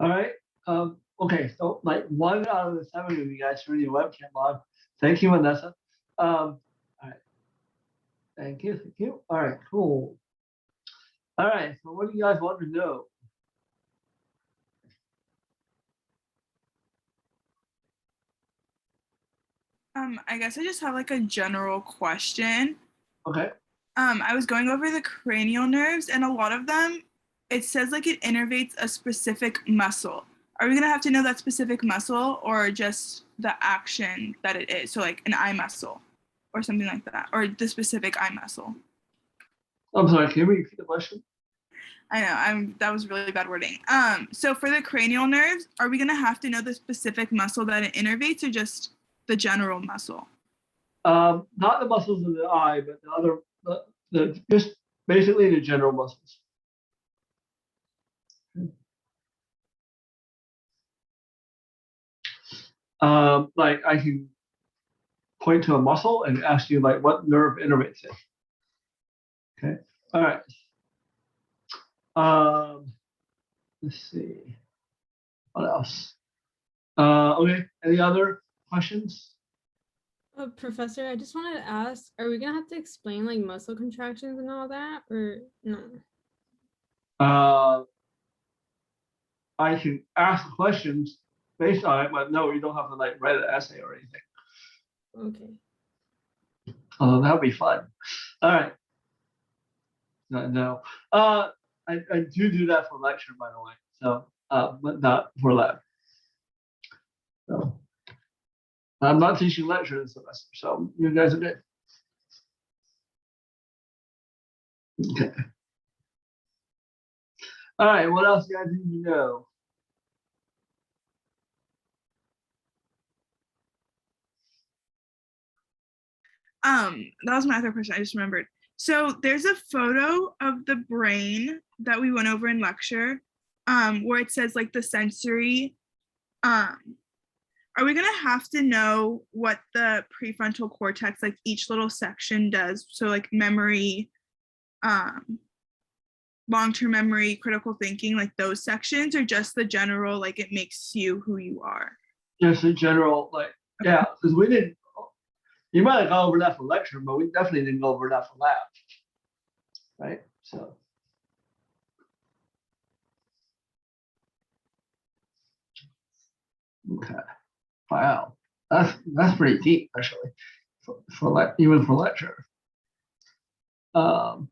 All right. Okay, so like 1 out of the 7 of you guys turned your webcam on. Thank you, Vanessa. All right. Thank you. Thank you. All right. Cool. All right. So what do you guys want to know? I guess I just have like a general question. Okay. I was going over the cranial nerves, and a lot of them, it says like it innervates a specific muscle. Are we gonna have to know that specific muscle, or just the action that it is? So like an eye muscle, or something like that, or the specific eye muscle. I'm sorry. Can you repeat the question? I know, that was really bad wording. So for the cranial nerves, are we gonna have to know the specific muscle that it innervates, or just the general muscle? Not the muscles in the eye, but the other, the just basically the general muscles. Like I can point to a muscle and ask you like what nerve innervates it. Okay. All right. Let's see. What else? Okay. Any other questions? Professor, I just wanted to ask, are we gonna have to explain like muscle contractions and all that, or no? Uh, I can ask questions based on it, but no, you don't have to like write an essay or anything. Okay. That'll be fun. All right. No, no. I do that for lecture, by the way. So, but not for lab. So, I'm not teaching lecture this semester, so you guys are good. Okay. All right. What else you guys need to know? That was my other question. I just remembered. So there's a photo of the brain that we went over in lecture, where it says like the sensory. Um, are we gonna have to know what the prefrontal cortex, like each little section does? So like memory, um, long-term memory, critical thinking, like those sections, or just the general, like it makes you who you are? Just in general, like, yeah, because we didn't, you might have gone over that for lecture, but we definitely didn't go over that for lab, right? So, okay. Wow. That's pretty deep, actually, for like even for lecture. Um,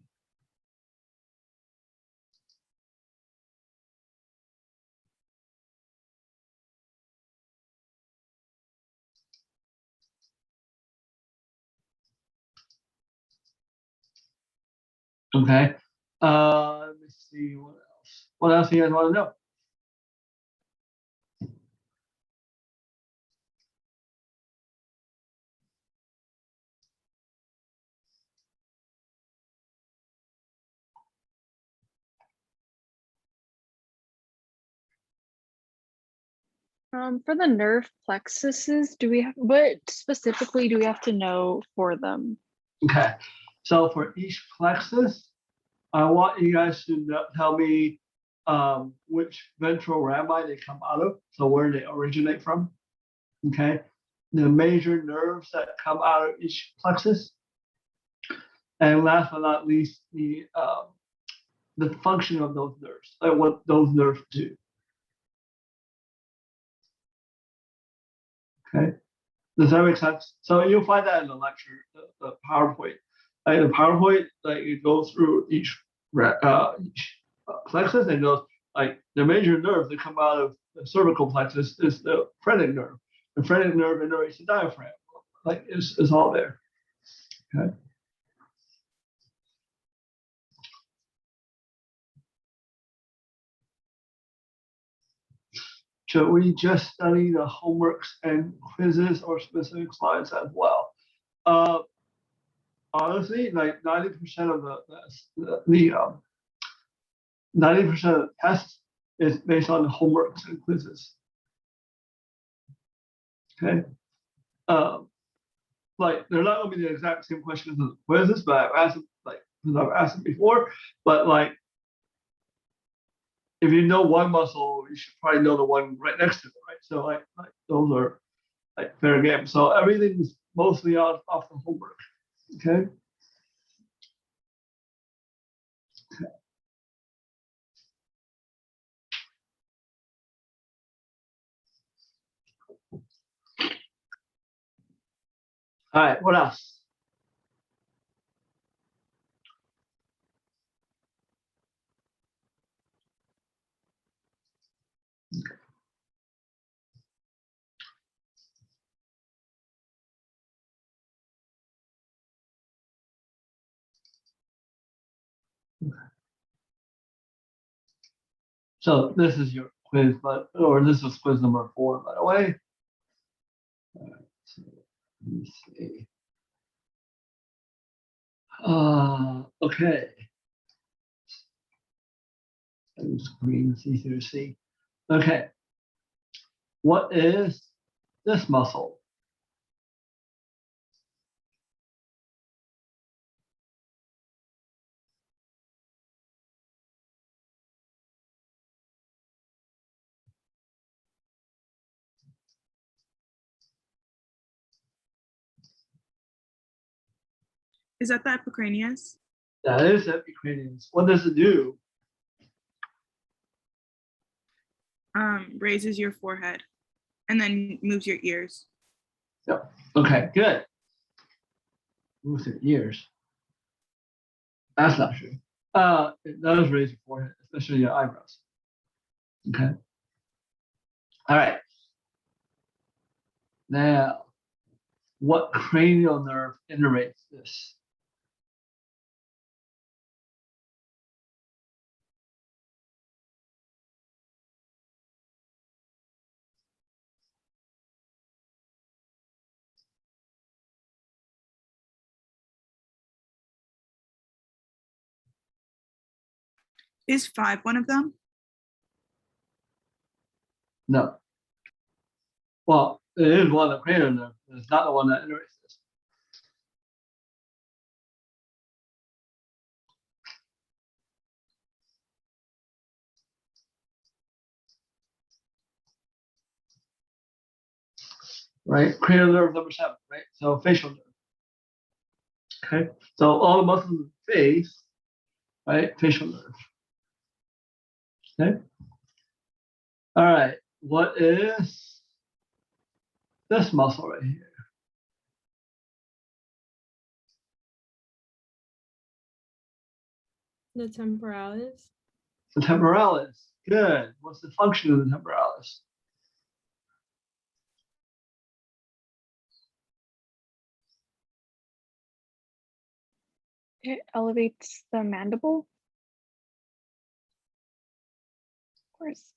okay. Let me see what else. What else do you guys want to know? For the nerve plexuses, do we have what specifically do we have to know for them? Okay. So for each plexus, I want you guys to tell me which ventral rami they come out of, so where they originate from. Okay. The major nerves that come out of each plexus. And last but not least, the function of those nerves, like what those nerves do. Okay. Does that make sense? So you'll find that in the lecture, the PowerPoint. Like the PowerPoint, like it goes through each plexus and goes like the major nerve that come out of the cervical plexus is the phrenic nerve. The phrenic nerve innervates the diaphragm. Like it's all there. Okay. Should we just study the homeworks and quizzes or specific slides as well? Uh, Honestly, like 90% of the 90% of the tests is based on homeworks and quizzes. Okay. Like they're not gonna be the exact same questions as the quizzes, but I've asked them like because I've asked them before. But like if you know one muscle, you should probably know the one right next to it, right? So like those are like fair game. So everything's mostly off the homework. Okay. All right, what else? So this is your quiz, or this was quiz number 4, by the way. All right, so let me see. Okay. Green is easier to see. Okay. What is this muscle? Is that the epicranius? That is epicranius. What does it do? Raises your forehead and then moves your ears. Yep. Okay, good. Moves your ears. That's not true. It does raise your forehead, especially your eyebrows. Okay. All right. Now, what cranial nerve innervates this? Is 5 one of them? No. Well, it is one of the cranial nerves, but it's not the one that innervates this. Right? Cranial nerve number 7, right? So facial nerve. Okay. So all the muscles in the face, right? Facial nerve. Okay. All right. What is this muscle right here? The temporalis. The temporalis. Good. What's the function of the temporalis? It elevates the mandible. Of course.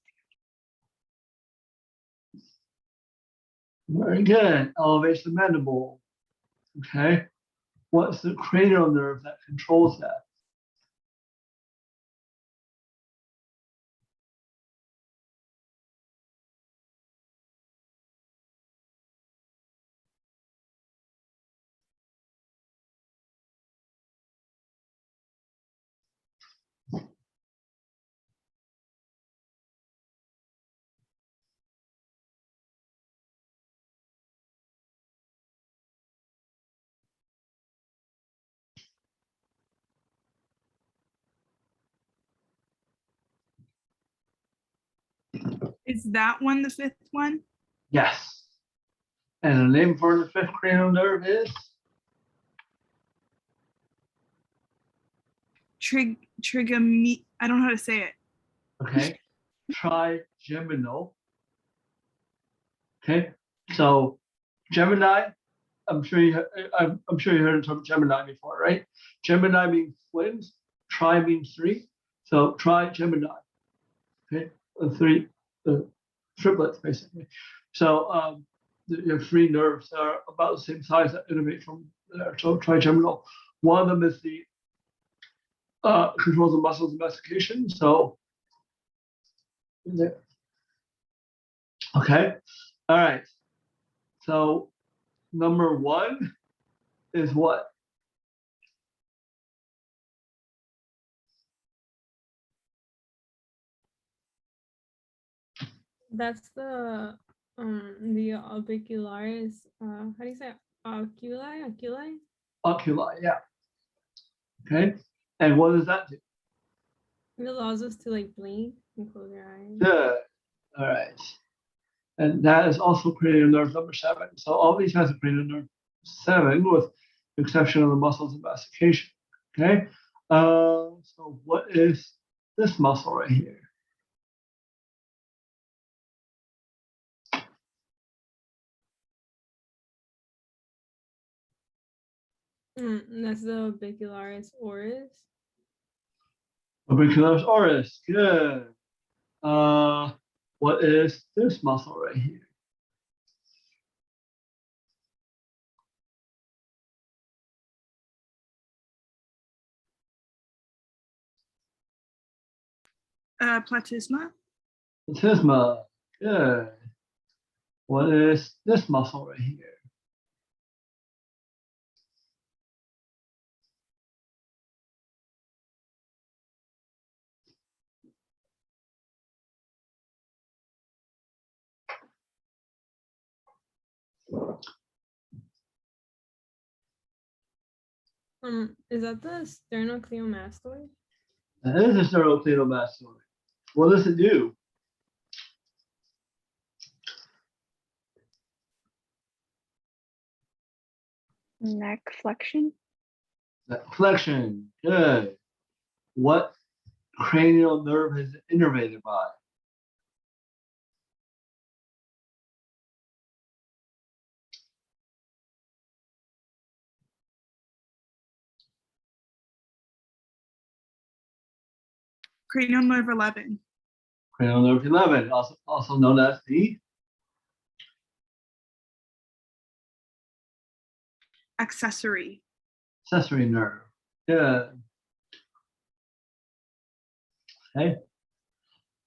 Very good. Elevates the mandible. Okay. What's the cranial nerve that controls that? Is that one the 5th one? Yes. And the name for the 5th cranial nerve is? Trigami. I don't know how to say it. Okay. Trigeminal. Okay. So Gemini, I'm sure you heard the term Gemini before, right? Gemini means twins. Tri means 3. So trigemini. Okay. Three triplets basically. So your 3 nerves are about the same size that innervate from there. So trigeminal. One of them is the controls the muscles of mastication. So there. Okay. All right. So number 1 is what? That's the orbicularis. How do you say it? Oculi? Oculi, yeah. Okay, and what does that do? It allows us to like blink and close our eyes. Good. All right. And that is also cranial nerve number 7. So all these guys are cranial nerve 7 with the exception of the muscles of mastication. Okay. So what is this muscle right here? That's the orbicularis oris. Orbicularis oris. Good. What is this muscle right here? Platysma. Platysma. Good. What is this muscle right here? Is that the sternocleidomastoid? That is a sternocleidomastoid. What does it do? Neck flexion. That flexion. Good. What cranial nerve is it innervated by? Cranial nerve 11. Cranial nerve 11, also known as the Accessory. accessory nerve. Good. Okay.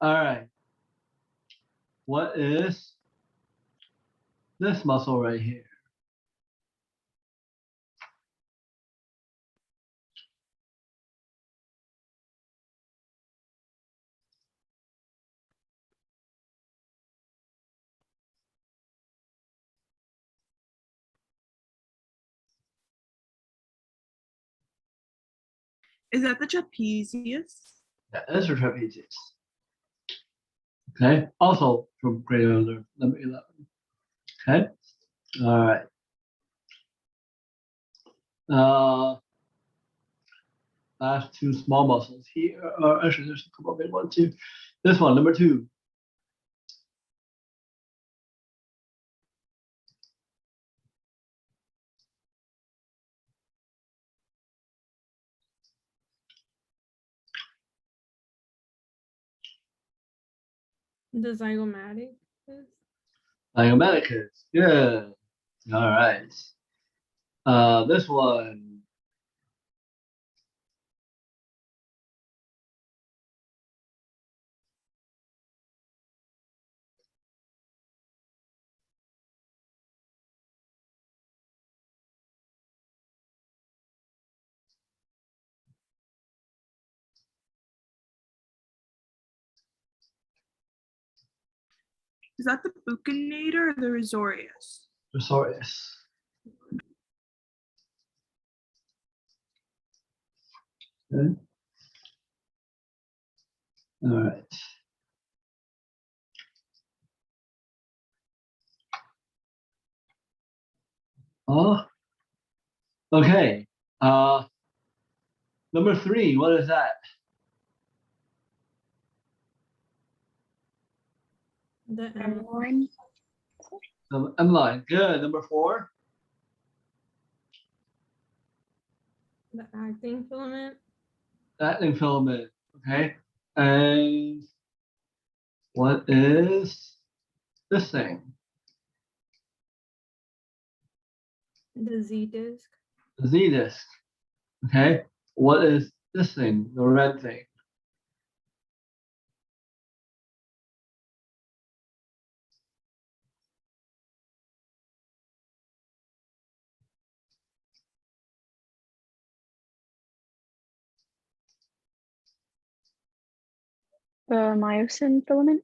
All right. What is this muscle right here? Is that the trapezius? That is your trapezius. Okay. Also from cranial nerve number 11. Okay. All right. Last two small muscles here. Actually, there's a couple of big ones too. This one, number 2. The zygomatic. Zygomaticus. Good. All right. This one. Is that the buccinator or the risorius? Risorius. Okay. All right. Oh, okay. Number 3, what is that? The M1. M line. Good. Number 4. the actin filament. Actin filament. Okay. And what is this thing? The Z disc. The Z disc. Okay. What is this thing? The red thing. The myosin filament.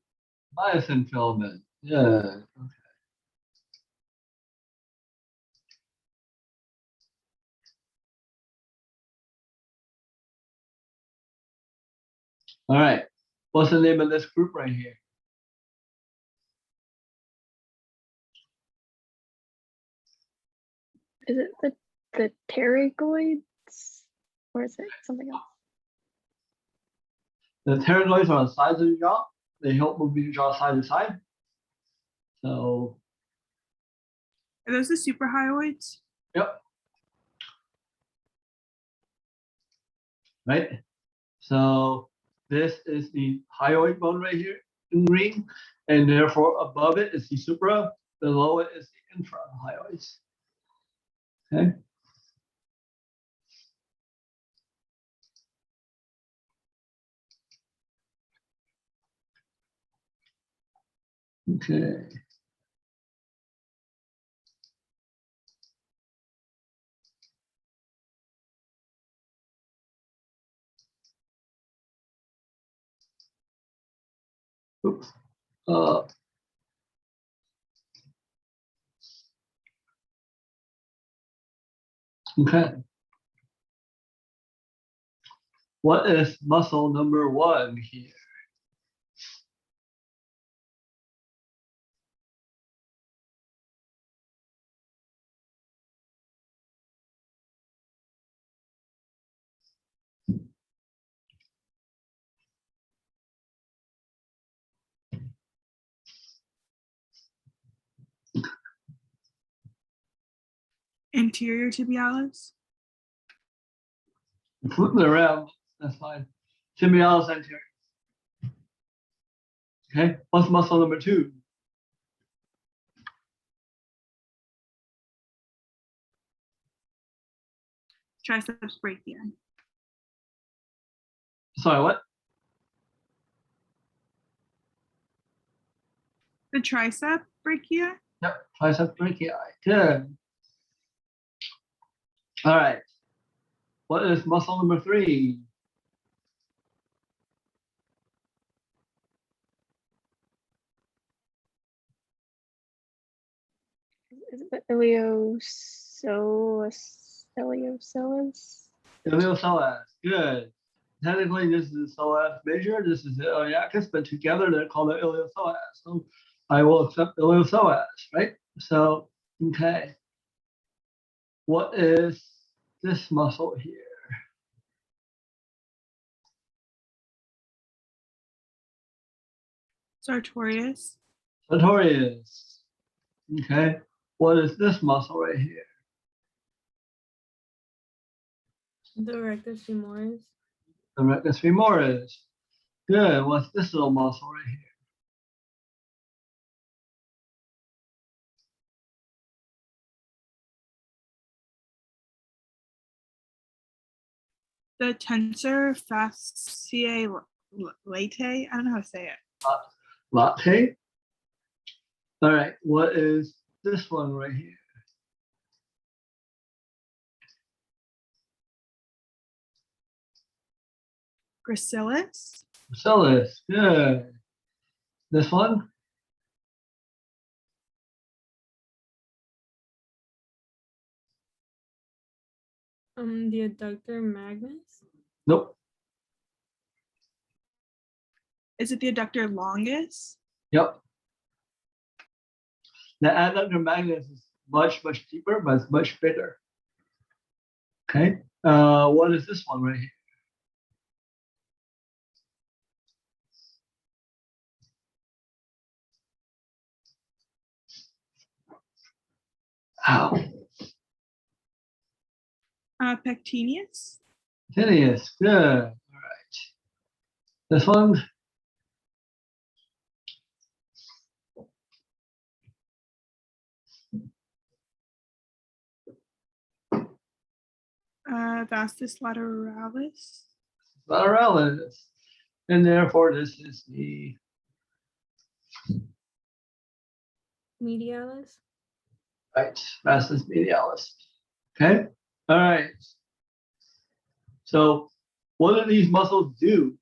Myosin filament. Yeah. All right. What's the name of this group right here? Is it the pterygoids? Or is it something else? The pterygoids are on the sides of the jaw. They help move your jaw side to side. So, Are those the suprahyoids? yep. Right. So this is the hyoid bone right here in green, and therefore above it is the supra, below it is the infrahyoids. Okay. Okay. Oops. Okay. What is muscle number 1 here? Anterior tibialis? Flipping it around, that's fine. Tibialis anterior. Okay. What's muscle number 2? Triceps brachii. Sorry, what? The tricep brachia? Yep. Triceps brachii. Good. All right. What is muscle number 3? Is it the iliopsoas? Iliopsoas. Good. Technically, this is the psoas major. This is the iliacus, but together they're called the iliopsoas. So I will accept iliopsoas, right? So, okay. What is this muscle here? Sartorius. Sartorius. Okay. What is this muscle right here? The rectus femoris. The rectus femoris. Good. What's this little muscle right here? The tensor fasciae latae. I don't know how to say it. Latte. All right. What is this one right here? Gracilis. Marcellus. Good. This one? The adductor magnus. Nope. Is it the adductor longus? Yep. The adductor magnus is much, much deeper, but it's much bigger. Okay. What is this one right here? Ow. Pectineus. Phineas. Good. All right. This one? Vastus lateralis. Lateralis. And therefore, this is the Medialis. right vastus medialis. Okay. All right. So, what do these muscles do?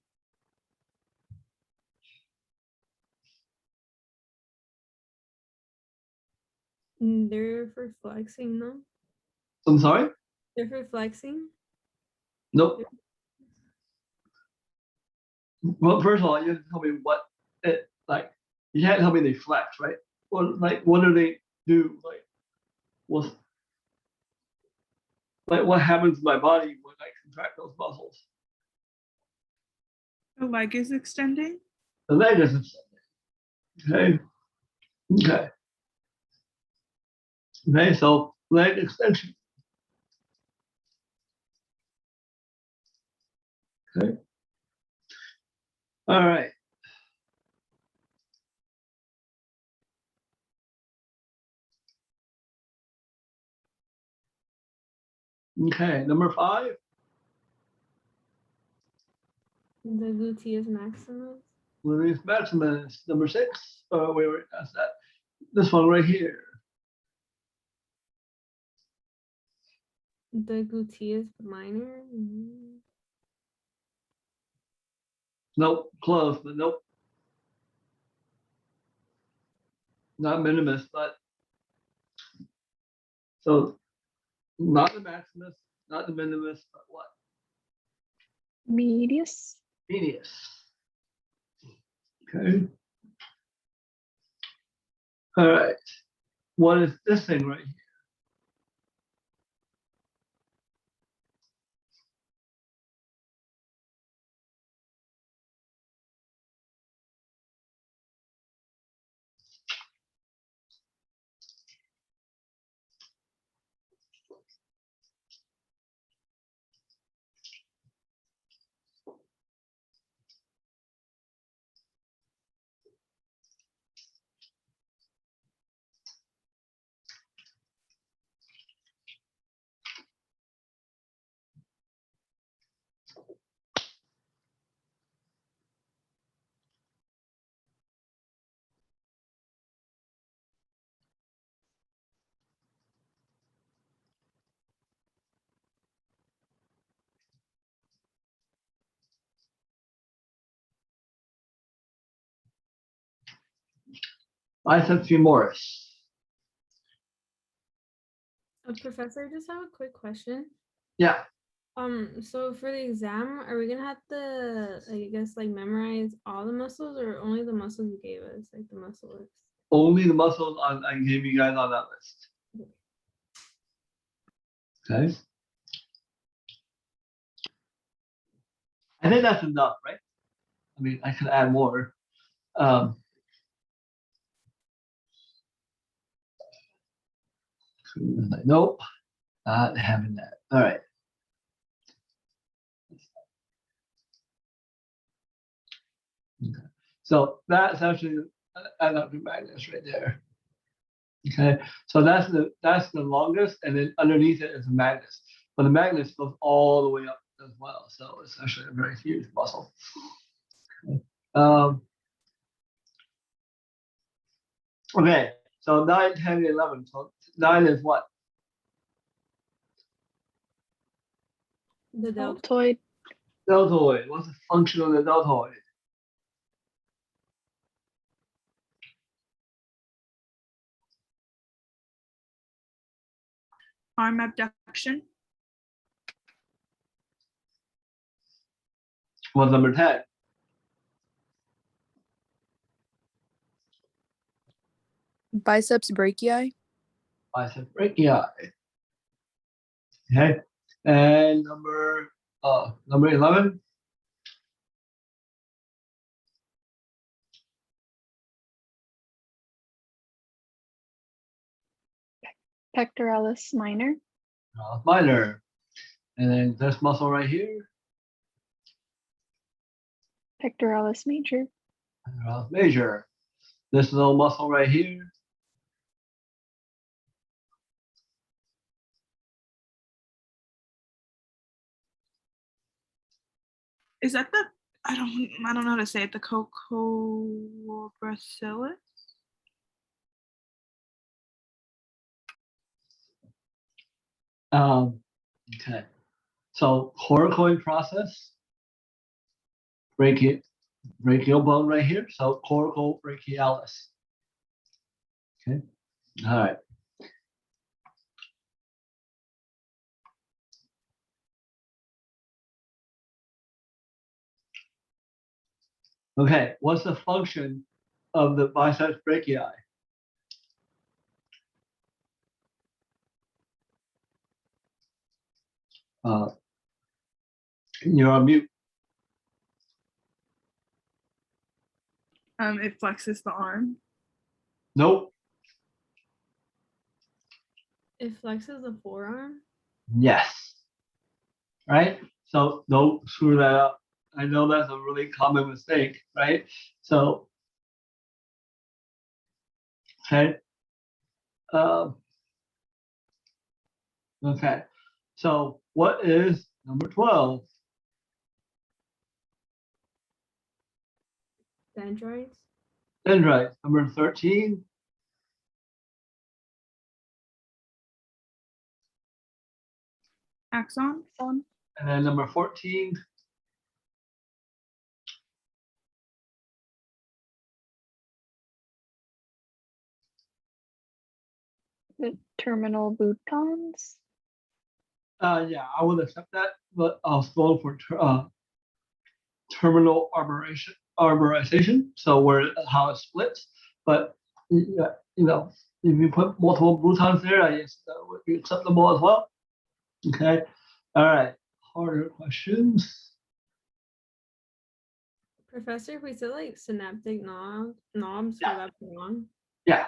They're for flexing, no? I'm sorry? They're for flexing. Nope. Well, first of all, you have to tell me what it like. You can't tell me they flex, right? What do they do? What's what happens to my body when I contract those muscles? The leg is extending. The leg is extended. Okay. Okay. Okay. So leg extension. Okay. All right. Okay. Number 5. The gluteus maximus. Gluteus maximus. Number 6. Wait, that's that. This one right here. The gluteus minor. Nope. Close, but nope. Not minimus, but so not the maximus, not the minimus, but what? Medius. Medius. Okay. All right. What is this thing right here? Biceps femoris. Professor, I just have a quick question. Yeah. So for the exam, are we gonna have to, I guess, like memorize all the muscles or only the muscles you gave us, like the muscle list? Only the muscles I gave you guys on that list. Okay. I think that's enough, right? I mean, I could add more. Nope, not having that. All right. Okay. So that's actually adductor magnus right there. Okay, so that's the longest, and then underneath it is the magnus. But the magnus goes all the way up as well, so it's actually a very huge muscle. Okay. Okay, so 9, 10, 11. So 9 is what? The delta. Deltoid. Deltoid. What's the function of the deltoid? Arm abduction. What's number 10? Biceps brachii. Bicep brachii. Okay, and number 11. Pectoralis minor. Minor. And then this muscle right here, Pectoralis major. major. This little muscle right here, Is that the I don't know how to say it. The cocobracillus. okay. So coracoid process, brachial bone right here. So coracobrachialis. Okay. All right. Okay, what's the function of the biceps brachii? Uh, you're on mute. It flexes the arm. Nope. It flexes the forearm. Yes. Right? So don't screw that up. I know that's a really common mistake, right? So, okay. Okay. So what is number 12? Dendrites. Dendrites. Number 13. Axon. And then number 14. The terminal boutons. Yeah, I would accept that, but I was going for terminal arborization, so where how it splits. But yeah, you know, if you put multiple boutons there, I guess that would be acceptable as well. Okay. All right. Harder questions. Professor, if we said like synaptic knobs, would Yeah. that be wrong? Yeah.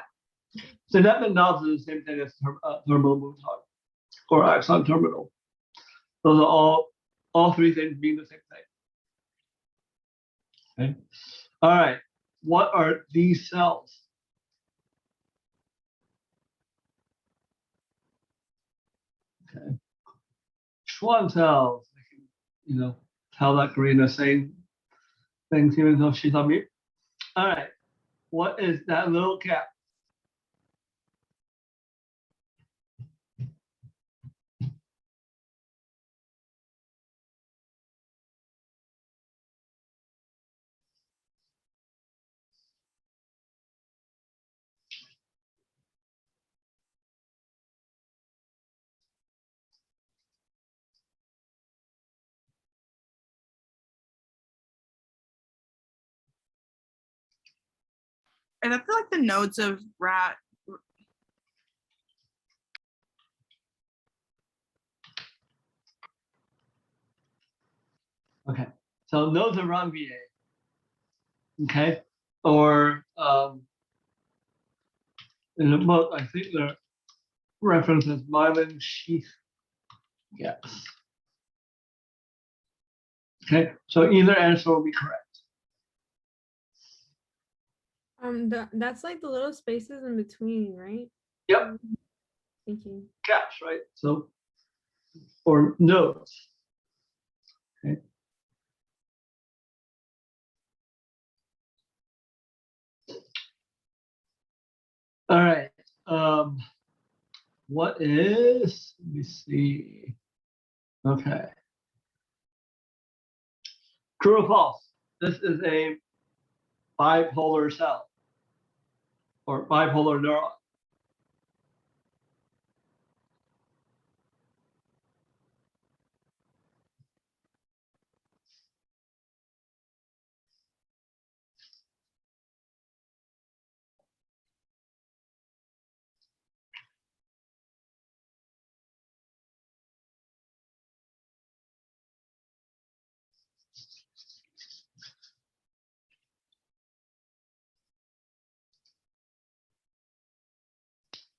Synaptic knobs is the same thing as terminal bouton or axon terminal. Those are all three things mean the same thing. Okay. All right. What are these cells? Okay. Schwann cells. I can, you know, tell that Karina's saying things even though she's on mute. All right. What is that little cap? I feel like the nodes of rat. Okay. So nodes are wrong VA. Okay. Or in the book, I think the reference is myelin sheath. Yes. Okay. So either answer will be correct. That's like the little spaces in between, right? Yep. Thank you. Caps, right? So, or nodes. Okay. All right. What is, let me see. Okay. True or false? This is a bipolar cell or bipolar neuron.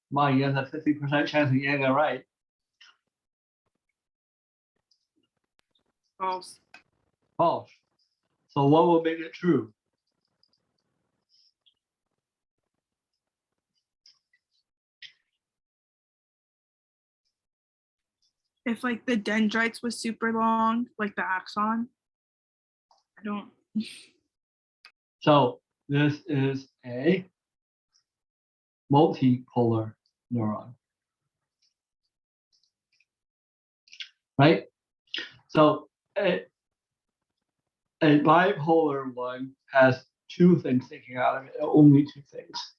My, you have a 50% chance of getting it right. False. False. So what will make it true? If like the dendrites was super long, like the axon. I don't. So this is a multipolar neuron, right? So a bipolar one has two things sticking out of it, only two things.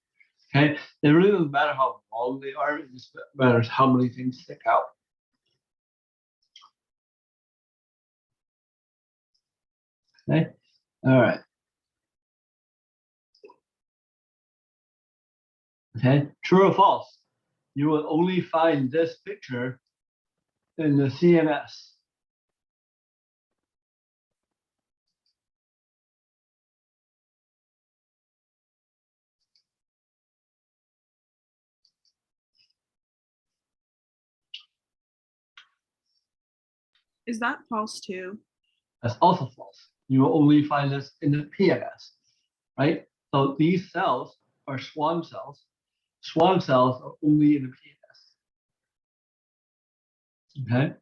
Okay, it really doesn't matter how long they are, it just matters how many things stick out. Okay, all right. Okay, true or false? You will only find this picture in the CNS. Is that false too? That's also false. You will only find this in the PNS, right? So these cells are Schwann cells. Schwann cells are only in the PNS. Okay.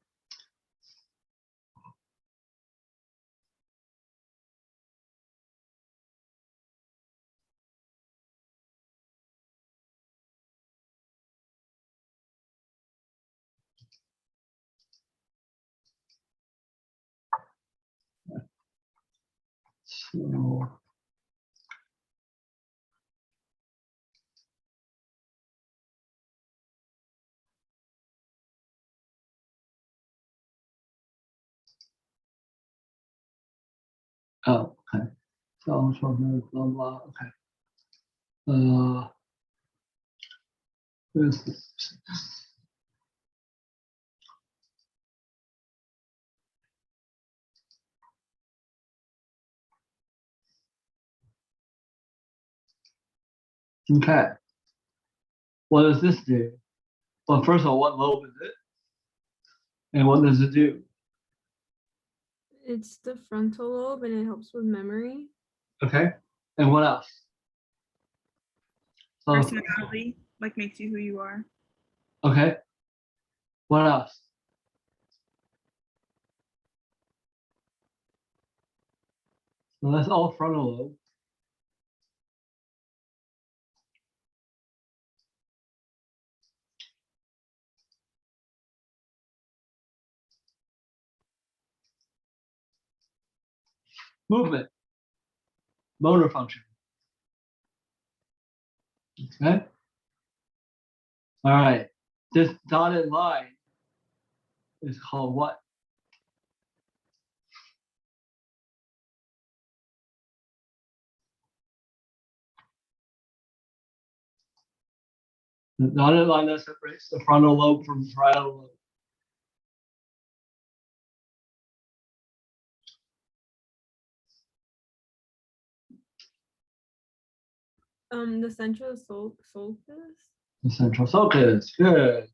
So, oh, okay. So, blah, blah, okay. Where's this? Okay. What does this do? Well, first of all, what lobe is it? And what does it do? It's the frontal lobe and it helps with memory. Okay. And what else? So, Personality, like makes you who you are. okay. What else? So that's all frontal lobe. Movement, motor function. Okay. All right. This dotted line is called what? The dotted line that separates the frontal lobe from the parietal lobe. The central sulcus. The central sulcus. Good.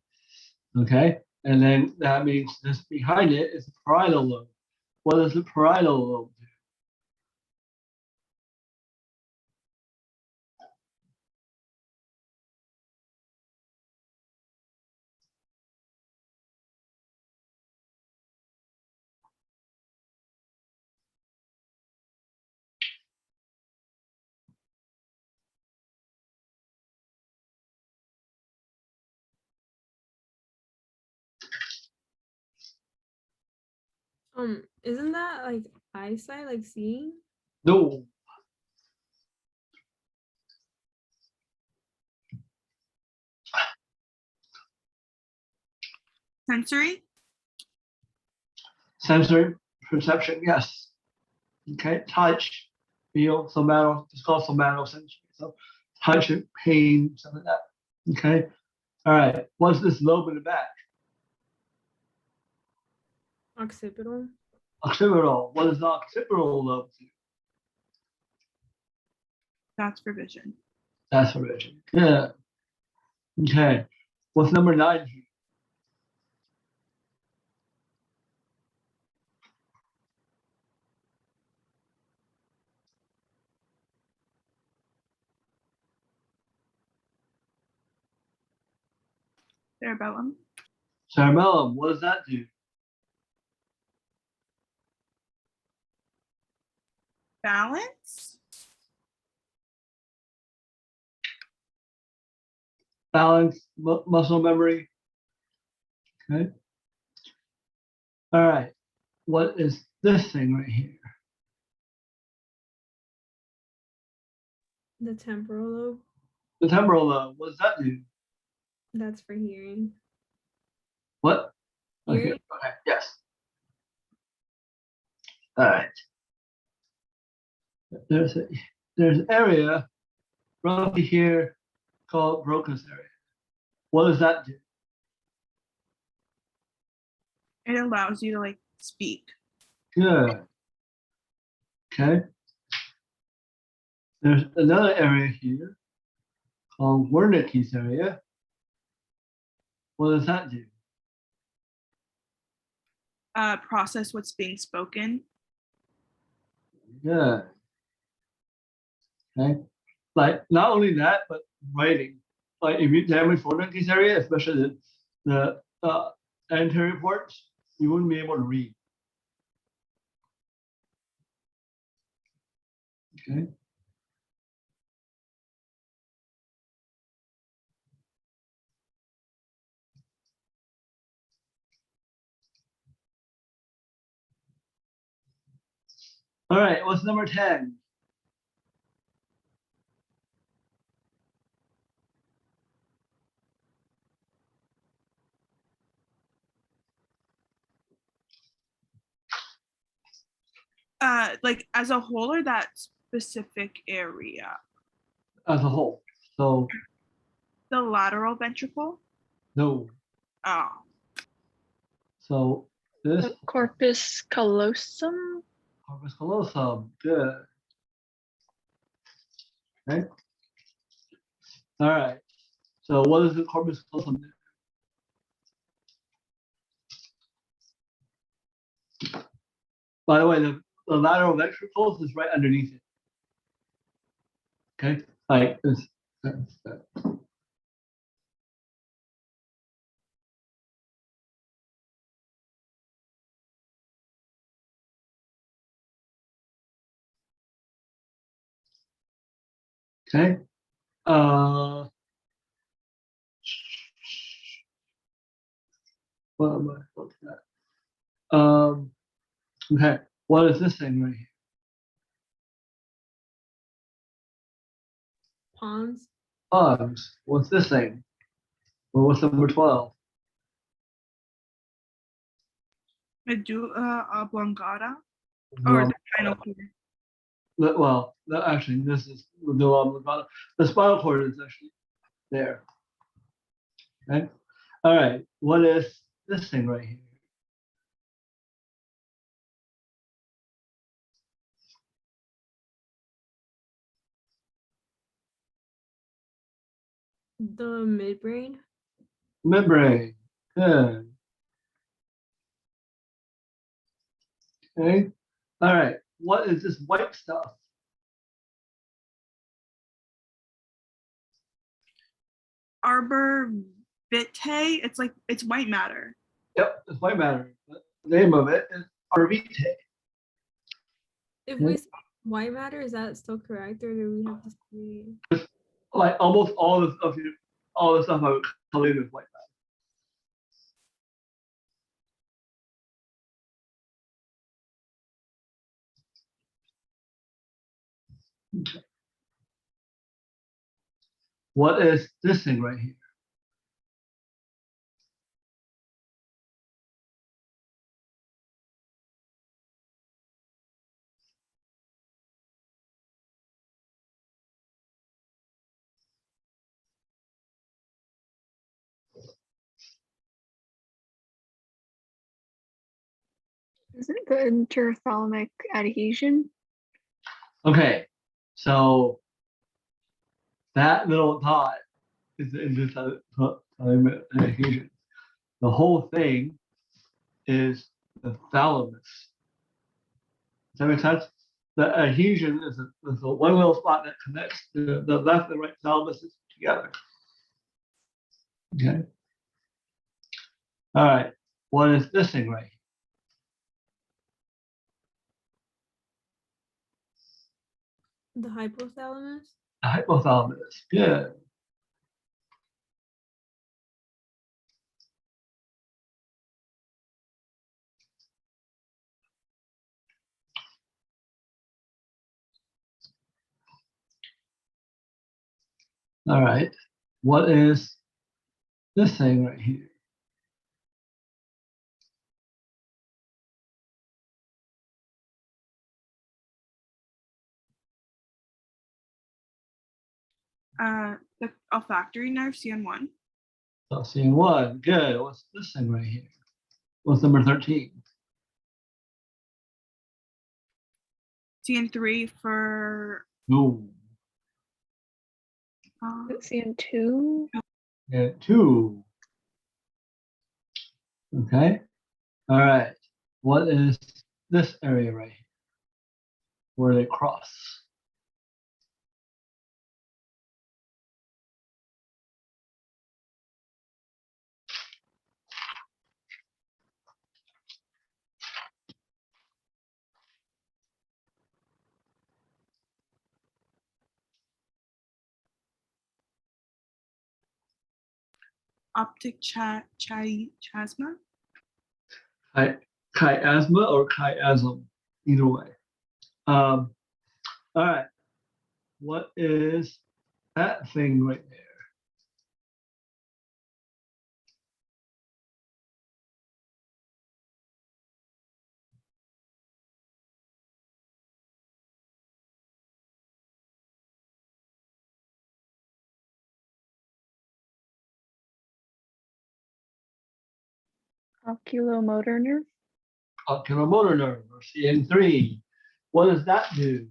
Okay. And then that means this behind it is the parietal lobe. What does the parietal lobe do? Isn't that like eyesight, like seeing? No. Sensory? Sensory perception, yes. Okay, touch, feel, somato, it's called somatosensory. So touch and pain, something like that. Okay. All right. What's this lobe in the back? Occipital. Occipital. What does the occipital lobe do? That's for vision. That's for vision. Yeah. Okay. What's number 9 here? Cerebellum. Cerebellum. What does that do? Balance. Balance, muscle memory. Okay. All right. What is this thing right here? The temporal lobe. The temporal lobe. What does that do? That's for hearing. What? Okay. Hearing. Okay. Yes. All right. There's an area roughly here called Broca's area. What does that do? It allows you to like speak. Good. Okay. There's another area here called Wernicke's area. What does that do? Process what's being spoken. Good. Okay. Like not only that, but writing. Like if you damage Wernicke's area, especially the anterior parts, you wouldn't be able to read. Okay. All right, what's number 10? Like as a whole or that specific area? As a whole. So The lateral ventricle? no. Oh. So this The corpus callosum. corpus callosum. Good. Okay. All right. So what does the corpus callosum do? By the way, the lateral ventricles is right underneath it. Okay, like this. Okay. What am I looking at? Okay. What is this thing right here? Pawns. What's this thing? Well, what's number 12? Medulla oblongata or the spinal cord. Well, actually, this is the spinal cord is actually there. Okay. All right. What is this thing right here? The midbrain. Membrane. Good. Okay. All right. What is this white stuff? Arbor vitae. It's white matter. Yep, it's white matter. The name of it is arvitae. If Yeah. we say white matter, is that still correct, or do we have to say? Like almost all the stuff I would call it is white matter. Okay. What is this thing right here? Isn't it the interthalamic adhesion? Okay, so that little dot is the endothalamic adhesion. The whole thing is the thalamus. Does that make sense? The adhesion is a one little spot that connects the left and right thalamuses together. Okay. All right. What is this thing right here? The hypothalamus. The hypothalamus. Good. All right. What is this thing right here? The olfactory nerve, CN1. So seeing one, good. What's this thing right here? What's number 13? CN3 for No. CN2. Yeah, 2. Okay. All right. What is this area right here? Where they cross? optic chiasma. Chiasma or chiasm, either way. All right. What is that thing right there? Oculomotor nerve. Oculomotor nerve, or CN3. What does that do?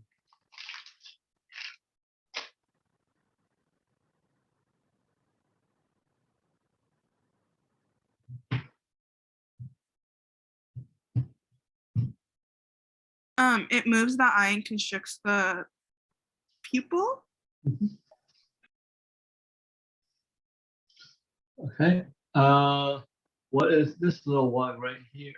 It moves the eye and constricts the pupil. Okay. What is this little one right here?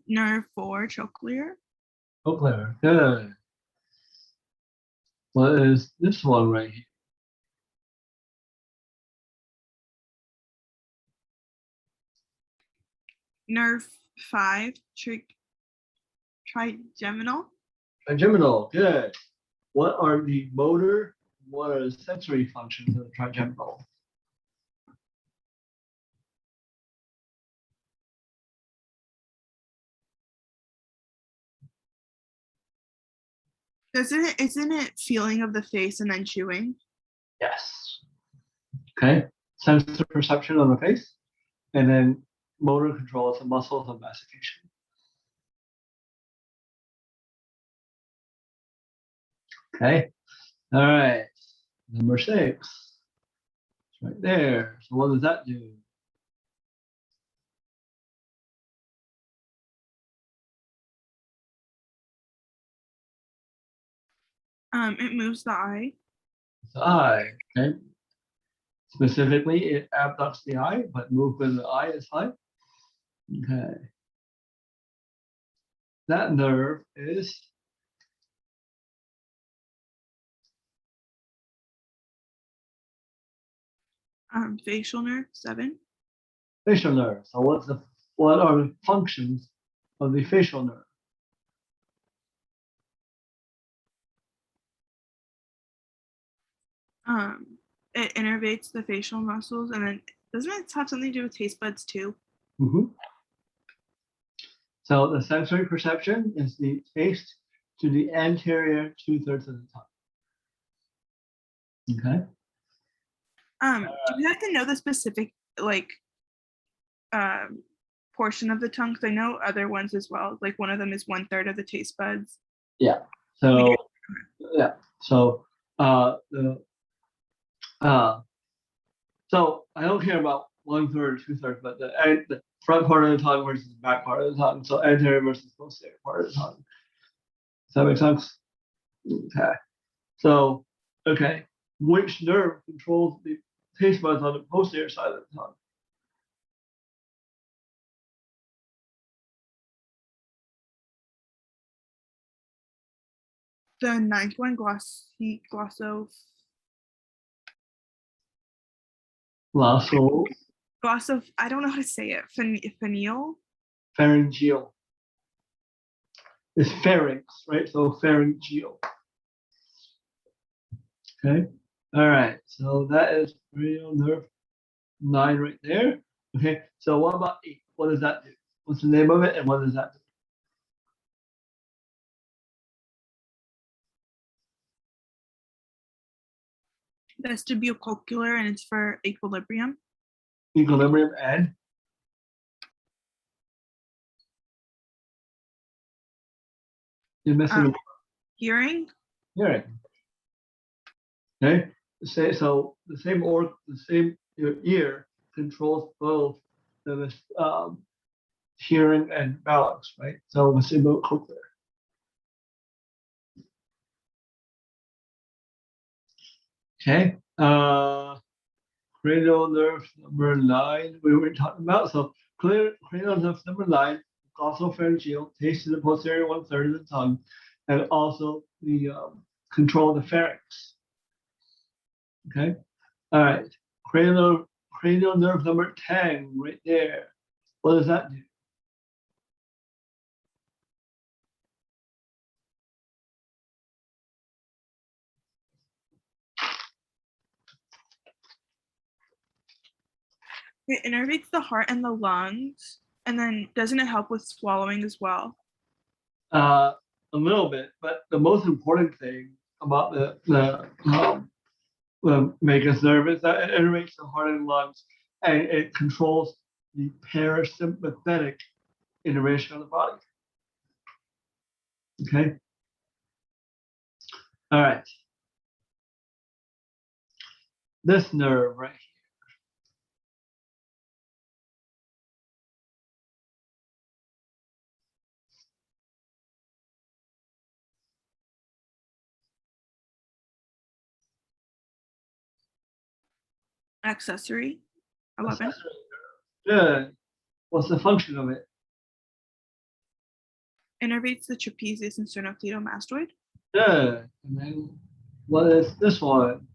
Nerve 4, trochlear. Cochlear. Good. What is this one right here? Nerve 5, trigeminal. Trigeminal. Good. What are the motor? What are the sensory functions of the trigeminal? Isn't it feeling of the face and then chewing? Yes. Okay. Sensor perception on the face, and then motor control of the muscles of mastication. Okay. All right. Number 6. It's right there. So what does that do? It moves the eye. It's the eye. Okay. Specifically, it abducts the eye, but movement of the eye is fine. Okay. That nerve is Facial nerve 7. facial nerve. So what are the functions of the facial nerve? It innervates the facial muscles, and then doesn't it have something to do with taste buds too? Mhm. So the sensory perception is the taste to the anterior 2/3 of the tongue. Okay. Do we have to know the specific portion of the tongue? Because I know other ones as well. Like one of them is 1/3 of the taste buds. Yeah. So yeah. So so I don't care about 1/3 or 2/3, but the front part of the tongue versus the back part of the tongue. So anterior versus posterior part of the tongue. Does that make sense? Okay. So, okay, which nerve controls the taste buds on the posterior side of the tongue? The ninth one, I don't know how to say it. Pharyngeal. Pharyngeal. is pharynx, right? So pharyngeal. Okay. All right. So that is cranial nerve 9 right there. Okay. So what about 8? What does that do? What's the name of it and what does that do? Vestibulocochlear, and it's for equilibrium. Equilibrium and you're missing a Hearing. hearing. Okay. So the same your ear controls both the hearing and balance, right? So vestibulocochlear. Okay. Cranial nerve number 9 we were talking about. So cranial nerve number 9, glossopharyngeal, takes to the posterior 1/3 of the tongue, and also the control of the pharynx. Okay. All right. Cranial nerve number 10 right there. What does that do? It innervates the heart and the lungs, and then doesn't it help with swallowing as well? A little bit, but the most important thing about the vagus nerve is that it innervates the heart and lungs, and it controls the parasympathetic innervation of the body. Okay. All right. This nerve right here. Accessory. 11. Accessory nerve. Good. What's the function of it? Innervates the trapezius and sternocleidomastoid. Good. And then what is this one?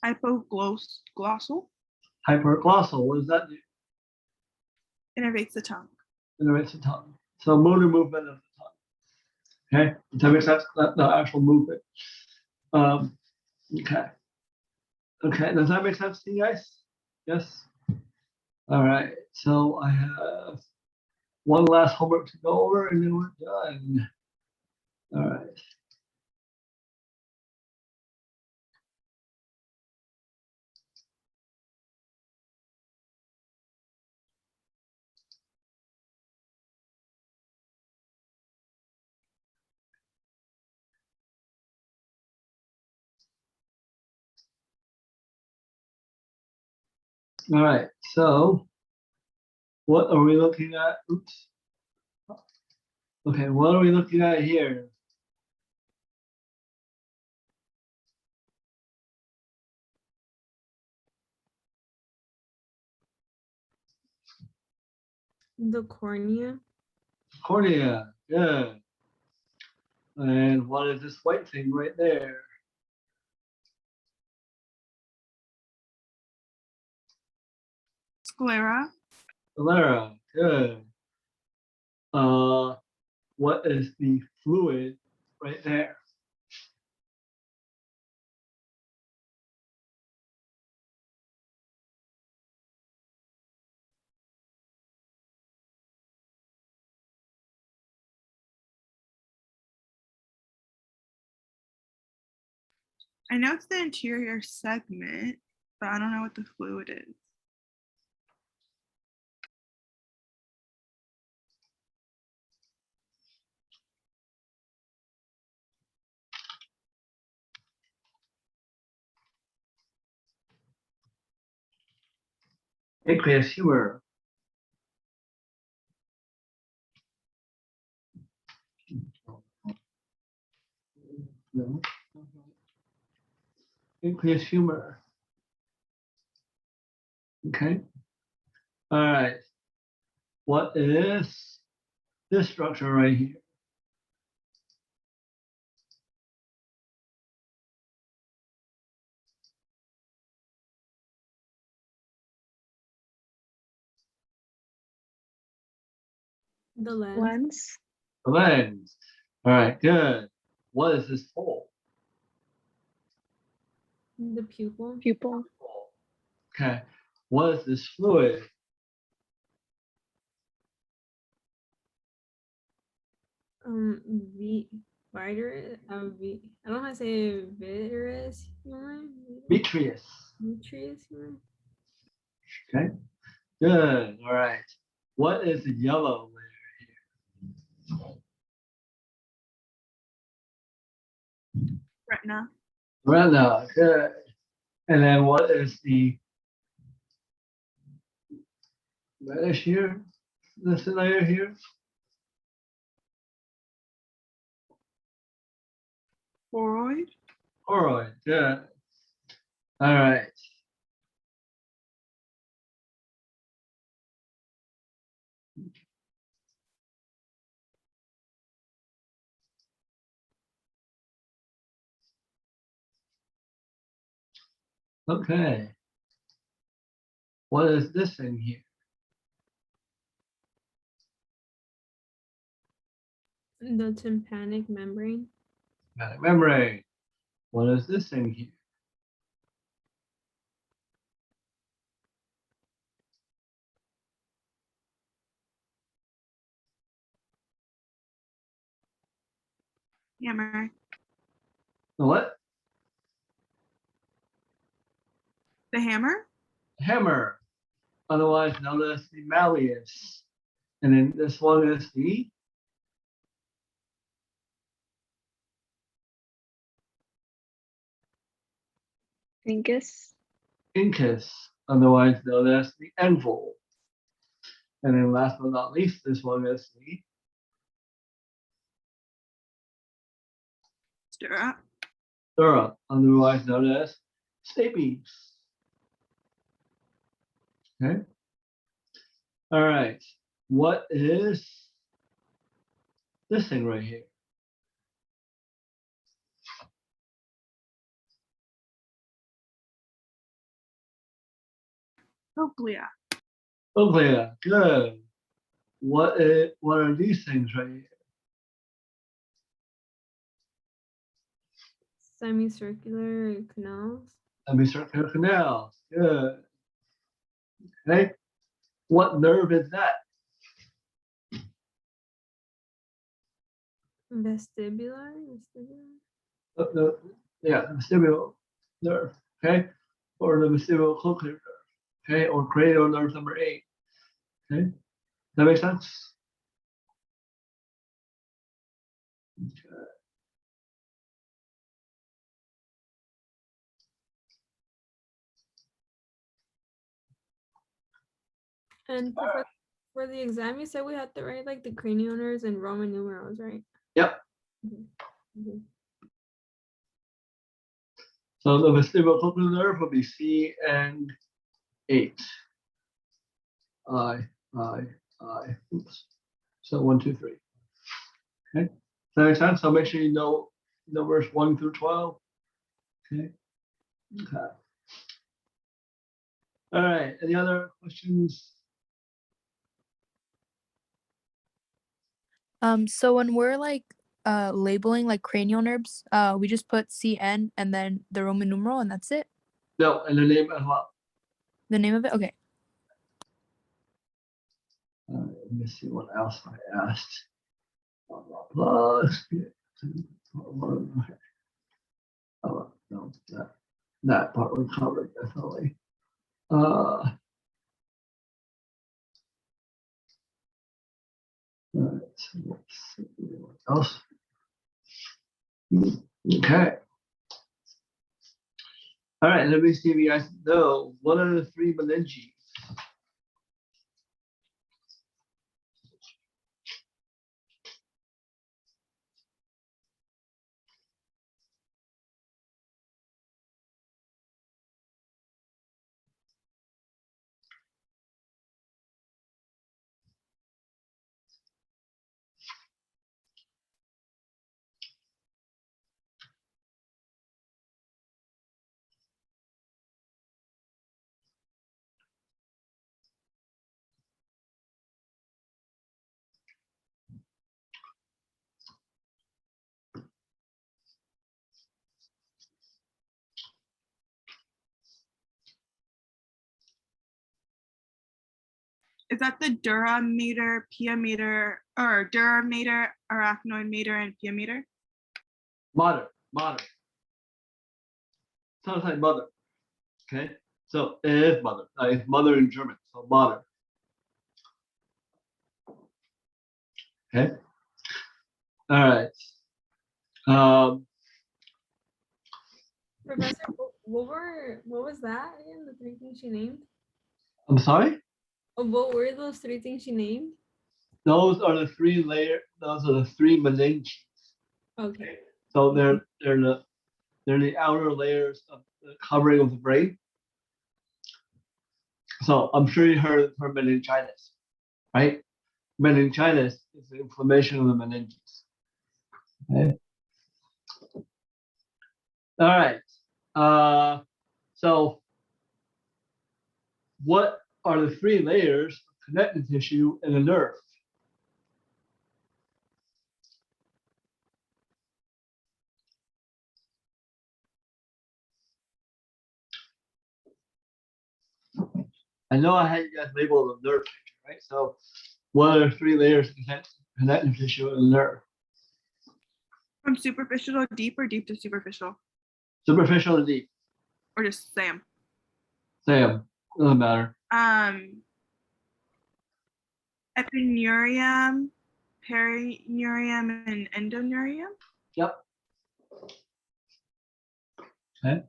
Hypoglossal. Hyperglossal. What does that do? Innervates the tongue. Innervates the tongue. So motor movement of the tongue. Okay. Does that make sense? The actual movement. Okay. Okay. Does that make sense to you guys? Yes. All right. So I have one last homework to go over and then we're done. All right. All right. So what are we looking at? Oops. Okay. What are we looking at here? The cornea. Cornea. Good. And what is this white thing right there? Sclera. Sclera. Good. What is the fluid right there? I know it's the anterior segment, but I don't know what the fluid is. Aqueous humor. No. Aqueous humor. Okay. All right. What is this structure right here. The lens. Lens. The lens. All right, good. What is this hole? The pupil. Pupil. Okay. What is this fluid? V vitreous. I don't know how to say vitreous humor. Vitreous. Vitreous humor. Okay. Good. All right. What is the yellow layer? Retina. Retina. Good. And then what is the reddish here? This layer here? Choroid. Choroid. Good. All right. Okay. What is this thing here? The tympanic membrane. Tympanic membrane. What is this thing here? Hammer. The what? The hammer. Hammer. Otherwise known as the malleus. And then this one is the Incus. incus, otherwise known as the anvil. And then last but not least, this one is the Stirrup. stirrup, otherwise known as stapes. Okay. All right. What is this thing right here? Cochlea. Cochlea. Good. What are these things right here? Semicircular canals. Semicircular canals. Good. Okay. What nerve is that? Vestibular. Vestibular. Yeah, the vestibular nerve. Okay. Or the vestibular cochlear nerve. Okay. Or cranial nerve number 8. Okay. Does that make sense? Okay. And for the exam, you said we had to write like the cranial nerves and Roman numerals, right? Yep. Mhm. So the vestibular cochlear nerve will be C and 8. I. Oops. So 1, 2, 3. Okay. Does that make sense? So make sure you know numbers 1 through 12. Okay. Okay. All right. Any other questions? So when we're like labeling like cranial nerves, we just put CN and then the Roman numeral and that's it. No, and the name as well. The name of it. Okay. Let me see what else I asked. Blah, blah, blah. Okay. Oh, no, that part we covered definitely. All right, so let's see what else. Okay. All right, let me see if you guys know what are the 3 meninges? Is that the dura mater, pia mater, or dura mater, arachnoid mater, and pia mater? Mater, mater. Sounds like mother. Okay, so it is mother. It's mother in German, so mater. Okay. All right. Professor, what was that again? The three things she named? I'm sorry. What were those three things she named? Those are the three meninges. Okay. So they're the outer layers of the covering of the brain. So I'm sure you heard of meningitis, right? Meningitis is the inflammation of the meninges. Okay. All right. So what are the three layers of connective tissue in a nerve? I know I had you guys label the nerve picture, right? So what are the three layers of connective tissue in a nerve? From superficial to deep or deep to superficial? Superficial and deep. Or just Sam? Sam, doesn't matter. Epineurium, perineurium, and endoneurium? Yep. Okay.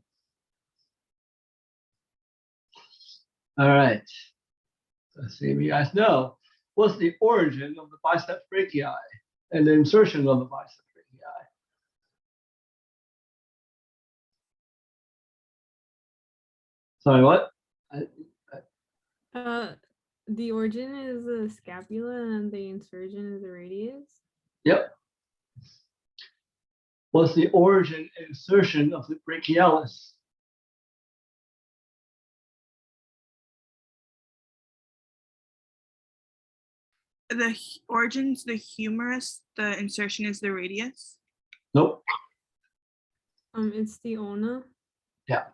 All right. Let's see if you guys know. What's the origin of the biceps brachii and the insertion of the biceps brachii? Sorry, what? The origin is the scapula and the insertion is the radius. Yep. What's the origin and insertion of the brachialis? The origin's the humerus, the insertion is the radius. Nope. It's the ulna. Yeah.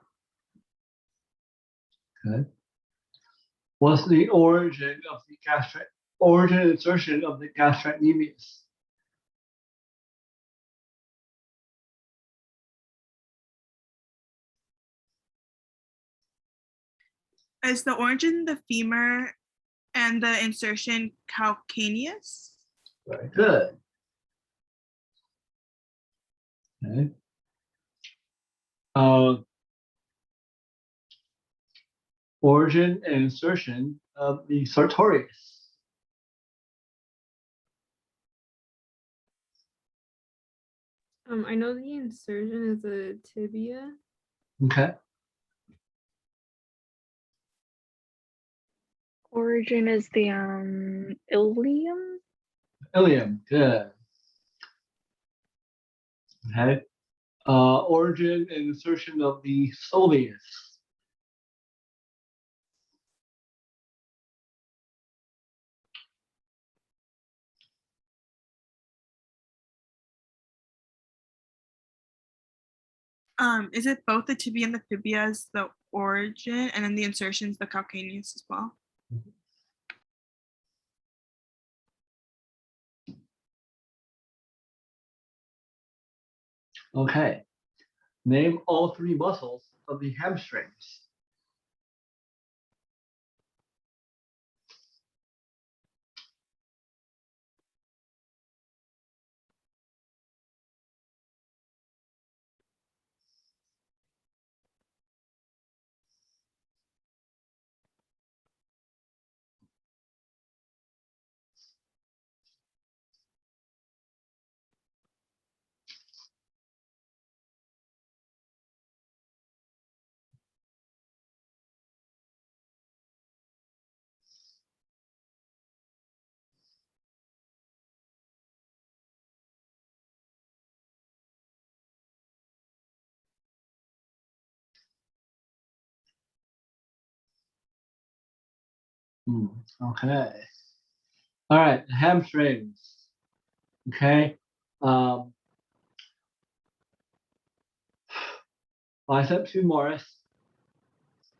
Okay. What's the origin of the origin and insertion of the gastrocnemius? Is the origin the femur and the insertion calcaneus? Very good. Okay. Origin and insertion of the sartorius. I know the insertion is the tibia. Okay. Origin is the ilium. Ilium. Good. Okay. Origin and insertion of the soleus. Is it both the tibia and the fibia as the origin, and then the insertion's the calcaneus as well? Okay. Name all three muscles of the hamstrings. Okay. All right, hamstrings. Okay. Biceps femoris.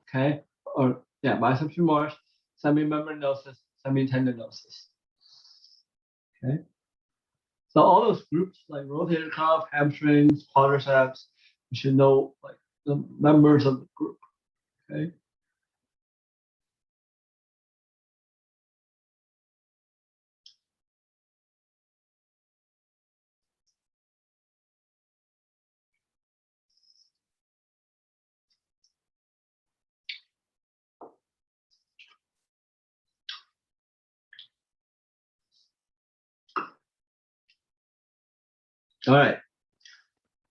Okay. Or yeah, biceps femoris, semimembranosus, semitendinosus. Okay. So all those groups like rotator cuff, hamstrings, quadriceps, you should know like the members of the group. Okay. All right.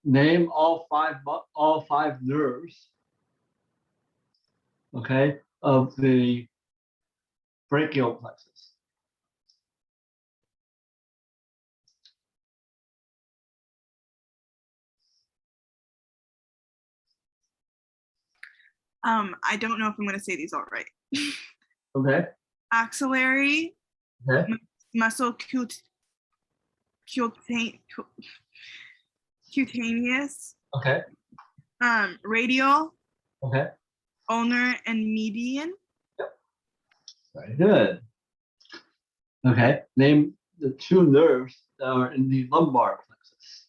Name all five nerves. Okay, of the brachial plexus. I don't know if I'm going to say these all right. Okay. Axillary, Okay. muscle cutaneous, Okay. radial, Okay. ulnar, and median. Very good. Okay. Name the two nerves that are in the lumbar plexus.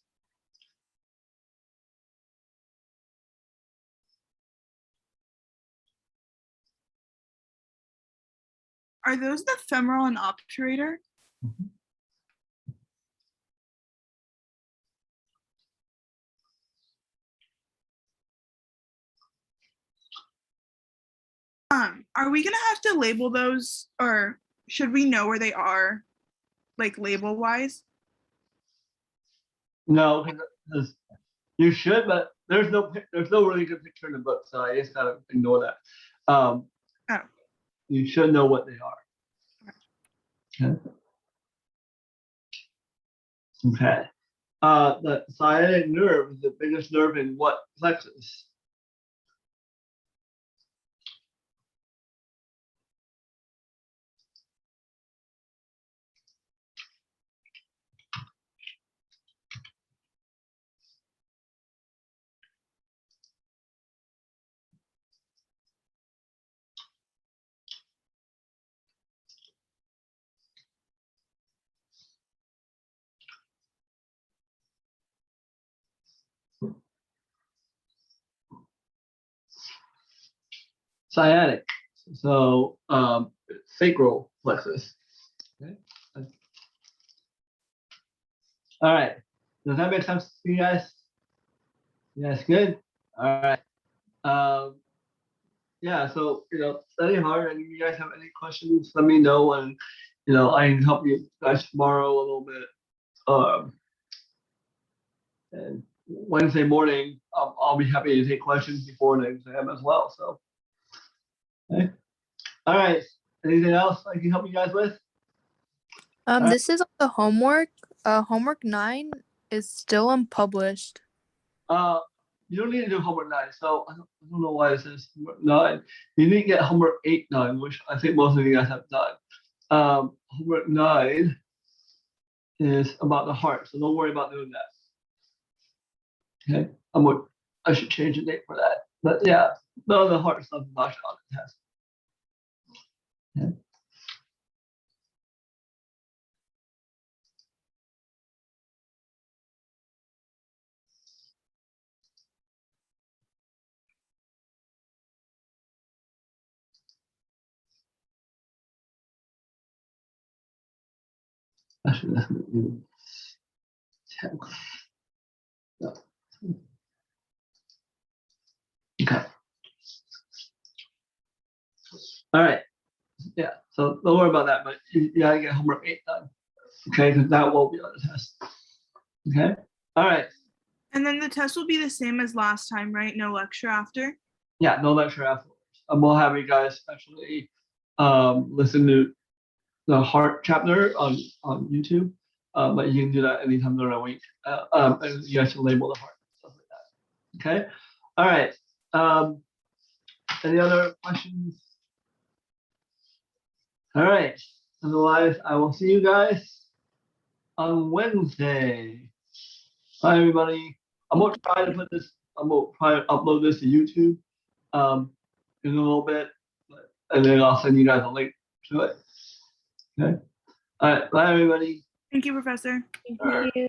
Are those the femoral and obturator? Mhm. Are we gonna have to label those, or should we know where they are, like label wise? No, because you should, but there's no really good picture in the book, so I just gotta ignore that. Oh. You should know what they are. Okay. Okay. The sciatic nerve is the biggest nerve in what plexus? Sciatic. So sacral plexus. Okay. All right. Does that make sense to you guys? You guys good? All right. Yeah, so study hard, and if you guys have any questions, let me know, and I can help you guys tomorrow a little bit. And Wednesday morning, I'll be happy to take questions before the exam as well. So, okay. All right. Anything else I can help you guys with? This is the homework. Homework 9 is still unpublished. You don't need to do homework 9. So I don't know why it says homework 9. You need to get homework 8 done, which I think most of you guys have done. Homework 9 is about the heart, so don't worry about doing that. Okay, I should change the date for that. But yeah, none of the heart stuff is not on the test. Okay. Actually, that's gonna do 10. No. Okay. All right. Yeah. So don't worry about that, but you gotta get homework 8 done. Okay, because that won't be on the test. Okay. All right. And then the test will be the same as last time, right? No lecture after? Yeah, no lecture afterwards. We'll have you guys actually listen to the heart chapter on YouTube. But you can do that anytime during the week. And you guys can label the heart, stuff like that. Okay. All right. Any other questions? All right. Otherwise, I will see you guys on Wednesday. Bye, everybody. I'm gonna try to upload this to YouTube in a little bit, and then I'll send you guys a link to it. All right, bye, everybody. Thank you, Professor. Thank you.